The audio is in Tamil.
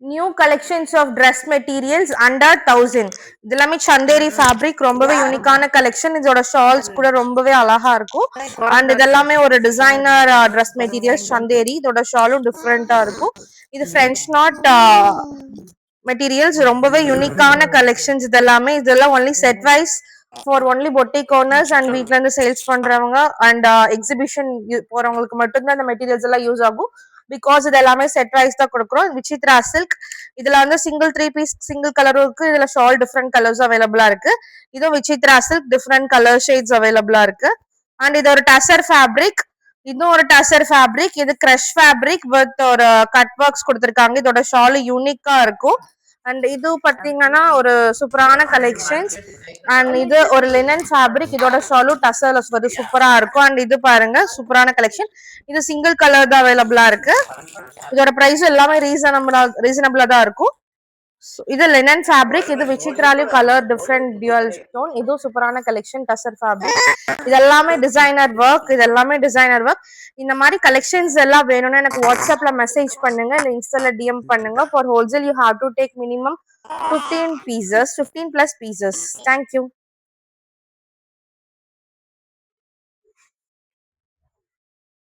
New collections of dress materials under 1000. இது எல்லாமே சந்தேரி ஃபேப்ரிக், ரொம்பவே யூனிக்கான கலெக்ஷன். இதோட ஷால்ஸ் கூட ரொம்பவே அழகா இருக்கும். அண்ட் இதெல்லாமே ஒரு டிசைனர் ட்ரெஸ் மெட்டீரியல்ஸ் சந்தேரி. இதோட ஷாலும் டிஃப்ரெண்டா இருக்கும். இது ஃப்ரெஞ்ச் நாட் மெட்டீரியல்ஸ், ரொம்பவே யூனிக்கான கலெக்ஷன்ஸ். இதெல்லாம் only set wise for only boutique owners and வீட்ல இருந்து சேல்ஸ் பண்றவங்க அண்ட் எக்ஸிபிஷன் போறவங்களுக்கு மட்டும்தான் இந்த மெட்டீரியல்ஸ் எல்லாம் யூஸ் ஆகும். பிகாஸ் இது எல்லாமே செட் வைஸ் தான் கொடுக்குறோம். விசித்ரா சில்க், இதுல வந்து சிங்கிள் 3 பீஸ் சிங்கிள் கலரும் இருக்கு. இதுல ஷால் டிஃப்ரெண்ட் கலர்ஸ் அவைலபிளா இருக்கு. இதுவும் Vichitra silk, different colour shades அவைலபிளா இருக்கு. அண்ட் இது ஒரு டசர் ஃபேப்ரிக். இதுவும் ஒரு டசர் ஃபேப்ரிக். இது கிரஷ் ஃபேப்ரிக் வித் ஒரு கட் ஒர்க்ஸ் கொடுத்துருக்காங்க. இதோட ஷால் யூனிக்கா இருக்கும். அண்ட் இது பாத்தீங்கன்னா ஒரு சூப்பரான கலெக்ஷன்ஸ். அண்ட் இது ஒரு லினன் ஃபேப்ரிக். இதோட ஷாலு டசர்ஸ் வந்து சூப்பரா இருக்கும். அண்ட் இது பாருங்க சூப்பரான கலெக்ஷன். இது சிங்கிள் கலர் தான் அவைலபிளா இருக்கு. இதோட பிரைஸ் எல்லாமே ரீசனபிளா தான் இருக்கும். இது லினன் ஃபேப்ரிக். இது விசித்ராலயும் கலர் டிஃப்ரெண்ட் டியூவல் டோன். இதுவும் சூப்பரான கலெக்ஷன் டசர் ஃபேப்ரிக். இதெல்லாமே டிசைனர் ஒர்க். இந்த மாதிரி கலெக்ஷன்ஸ் எல்லாம் வேணும்னா எனக்கு வாட்ஸ்அப்ல மெசேஜ் பண்ணுங்க, இல்ல இன்ஸ்டால டிஎம் பண்ணுங்க. For wholesale you have to take minimum 15 plus pieces. Thank you.